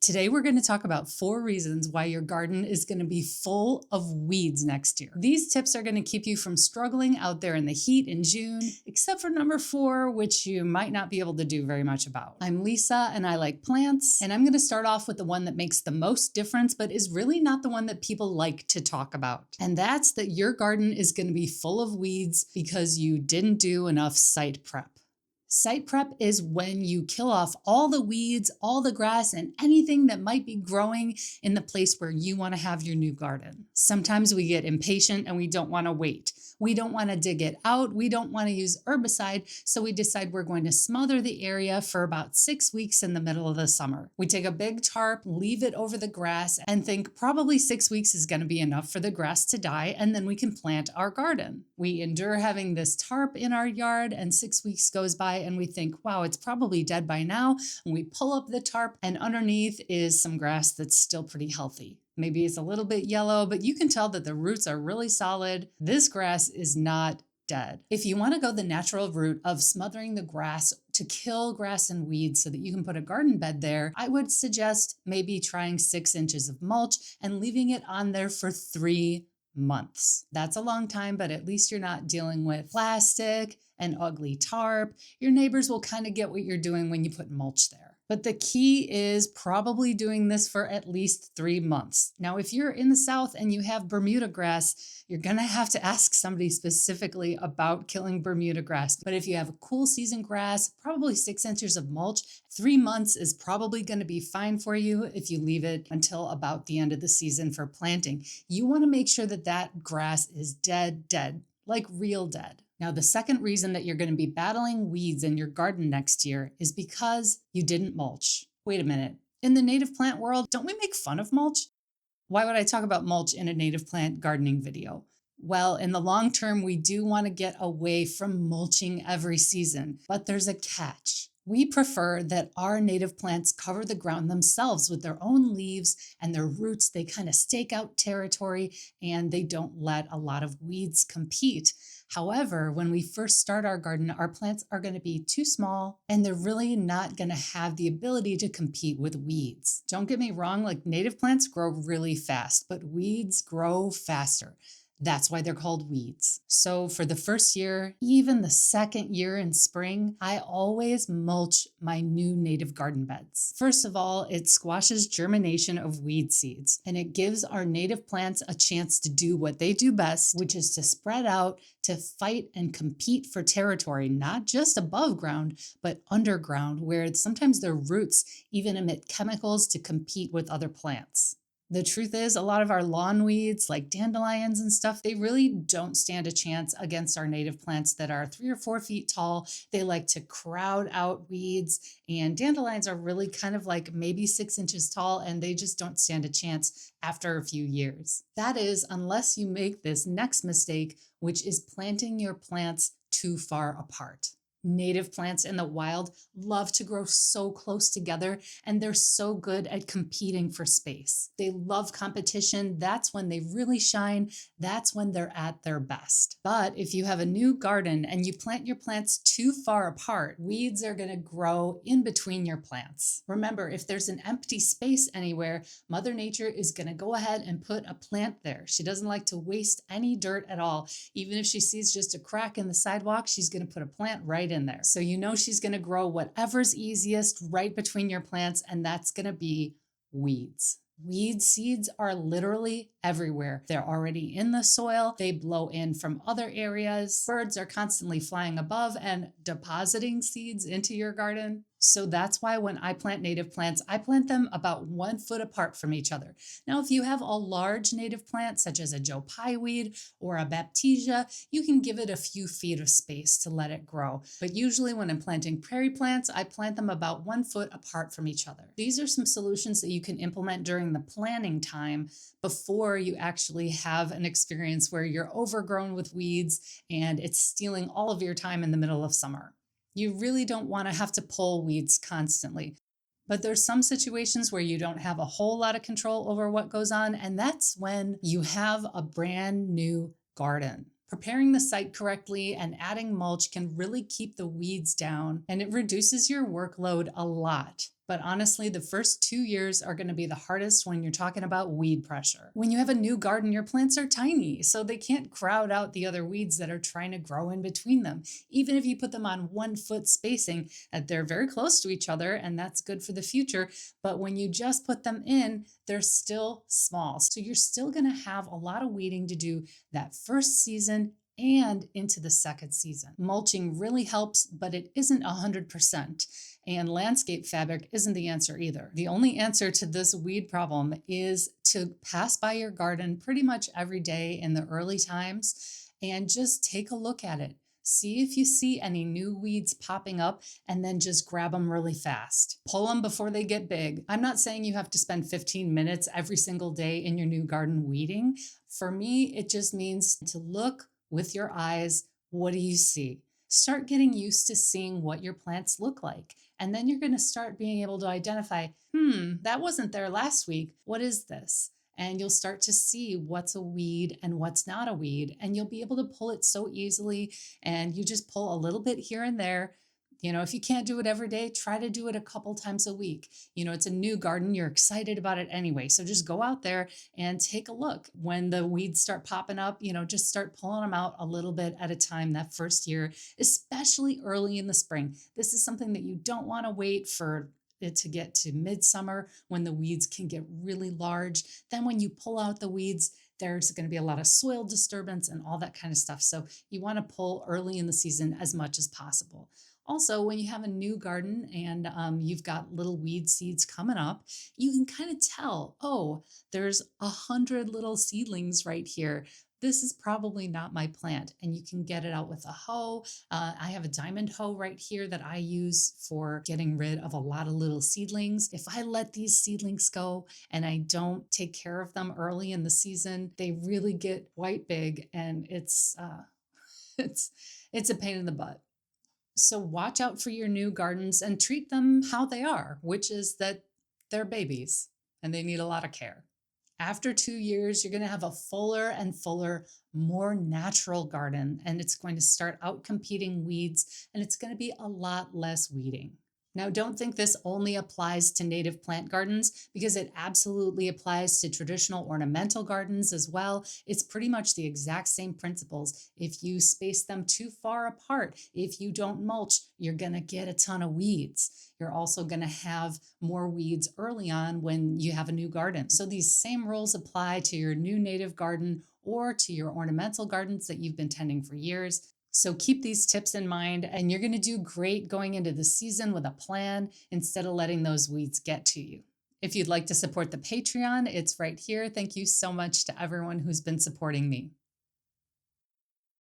Today, we're going to talk about 4 reasons why your garden is going to be full of weeds next year. These tips are going to keep you from struggling out there in the heat in June, except for number 4, which you might not be able to do very much about. I'm Lisa and I like plants, and I'm going to start off with the one that makes the most difference, but is really not the one that people like to talk about. And that's that your garden is going to be full of weeds because you didn't do enough site prep. Site prep is when you kill off all the weeds, all the grass, and anything that might be growing in the place where you want to have your new garden. Sometimes we get impatient and we don't want to wait. We don't want to dig it out. We don't want to use herbicide, so we decide we're going to smother the area for about 6 weeks in the middle of the summer. We take a big tarp, leave it over the grass, and think probably 6 weeks is going to be enough for the grass to die, and then we can plant our garden. We endure having this tarp in our yard, and 6 weeks goes by and we think, wow, it's probably dead by now. And we pull up the tarp and underneath is some grass that's still pretty healthy. Maybe it's a little bit yellow, but you can tell that the roots are really solid. This grass is not dead. If you want to go the natural route of smothering the grass to kill grass and weeds so that you can put a garden bed there, I would suggest maybe trying 6 inches of mulch and leaving it on there for 3 months. That's a long time, but at least you're not dealing with plastic and ugly tarp. Your neighbors will kind of get what you're doing when you put mulch there. But the key is probably doing this for at least 3 months. Now, if you're in the South and you have Bermuda grass, you're going to have to ask somebody specifically about killing Bermuda grass. But if you have a cool season grass, probably 6 inches of mulch, 3 months is probably going to be fine for you if you leave it until about the end of the season for planting. You want to make sure that that grass is dead, like real dead. Now, the second reason that you're going to be battling weeds in your garden next year is because you didn't mulch. Wait a minute. In the native plant world, don't we make fun of mulch? Why would I talk about mulch in a native plant gardening video? Well, in the long term, we do want to get away from mulching every season, but there's a catch. We prefer that our native plants cover the ground themselves with their own leaves and their roots. They kind of stake out territory and they don't let a lot of weeds compete. However, when we first start our garden, our plants are going to be too small and they're really not going to have the ability to compete with weeds. Don't get me wrong, like native plants grow really fast, but weeds grow faster. That's why they're called weeds. So for the first year, even the second year in spring, I always mulch my new native garden beds. First of all, it squashes germination of weed seeds, and it gives our native plants a chance to do what they do best, which is to spread out, to fight and compete for territory, not just above ground, but underground, where sometimes their roots even emit chemicals to compete with other plants. The truth is, a lot of our lawn weeds, like dandelions and stuff, they really don't stand a chance against our native plants that are 3 or 4 feet tall. They like to crowd out weeds, and dandelions are really kind of like maybe 6 inches tall, and they just don't stand a chance after a few years. That is, unless you make this next mistake, which is planting your plants too far apart. Native plants in the wild love to grow so close together, and they're so good at competing for space. They love competition. That's when they really shine. That's when they're at their best. But if you have a new garden and you plant your plants too far apart, weeds are going to grow in between your plants. Remember, if there's an empty space anywhere, Mother Nature is going to go ahead and put a plant there. She doesn't like to waste any dirt at all. Even if she sees just a crack in the sidewalk, she's going to put a plant right in there. So you know she's going to grow whatever's easiest right between your plants, and that's going to be weeds. Weed seeds are literally everywhere. They're already in the soil. They blow in from other areas. Birds are constantly flying above and depositing seeds into your garden. So that's why when I plant native plants, I plant them about 1 foot apart from each other. Now, if you have a large native plant, such as a Joe Pye weed or a Baptisia, you can give it a few feet of space to let it grow. But usually when I'm planting prairie plants, I plant them about 1 foot apart from each other. These are some solutions that you can implement during the planning time before you actually have an experience where you're overgrown with weeds and it's stealing all of your time in the middle of summer. You really don't want to have to pull weeds constantly. But there's some situations where you don't have a whole lot of control over what goes on, and that's when you have a brand new garden. Preparing the site correctly and adding mulch can really keep the weeds down, and it reduces your workload a lot. But honestly, the first 2 years are going to be the hardest when you're talking about weed pressure. When you have a new garden, your plants are tiny, so they can't crowd out the other weeds that are trying to grow in between them. Even if you put them on 1 foot spacing, they're very close to each other, and that's good for the future. But when you just put them in, they're still small. So you're still going to have a lot of weeding to do that first season and into the second season. Mulching really helps, but it isn't 100%. And landscape fabric isn't the answer either. The only answer to this weed problem is to pass by your garden pretty much every day in the early times and just take a look at it. See if you see any new weeds popping up and then just grab them really fast. Pull them before they get big. I'm not saying you have to spend 15 minutes every single day in your new garden weeding. For me, it just means to look with your eyes. What do you see? Start getting used to seeing what your plants look like. And then you're going to start being able to identify, that wasn't there last week. What is this? And you'll start to see what's a weed and what's not a weed. And you'll be able to pull it so easily. And you just pull a little bit here and there. If you can't do it every day, try to do it a couple times a week. It's a new garden. You're excited about it anyway. So just go out there and take a look. When the weeds start popping up, just start pulling them out a little bit at a time that first year, especially early in the spring. This is something that you don't want to wait for it to get to midsummer when the weeds can get really large. Then when you pull out the weeds, there's going to be a lot of soil disturbance and all that kind of stuff. So you want to pull early in the season as much as possible. Also, when you have a new garden and you've got little weed seeds coming up, you can kind of tell, oh, there's 100 little seedlings right here. This is probably not my plant. And you can get it out with a hoe. I have a diamond hoe right here that I use for getting rid of a lot of little seedlings. If I let these seedlings go and I don't take care of them early in the season, they really get quite big, and it's it's a pain in the butt. So watch out for your new gardens and treat them how they are, which is that they're babies and they need a lot of care. After 2 years, you're going to have a fuller and fuller, more natural garden, and it's going to start out competing weeds, and it's going to be a lot less weeding. Now, don't think this only applies to native plant gardens, because it absolutely applies to traditional ornamental gardens as well. It's pretty much the exact same principles. If you space them too far apart, if you don't mulch, you're going to get a ton of weeds. You're also going to have more weeds early on when you have a new garden. So these same rules apply to your new native garden or to your ornamental gardens that you've been tending for years. So keep these tips in mind, and you're going to do great going into the season with a plan instead of letting those weeds get to you. If you'd like to support the Patreon, it's right here. Thank you so much to everyone who's been supporting me.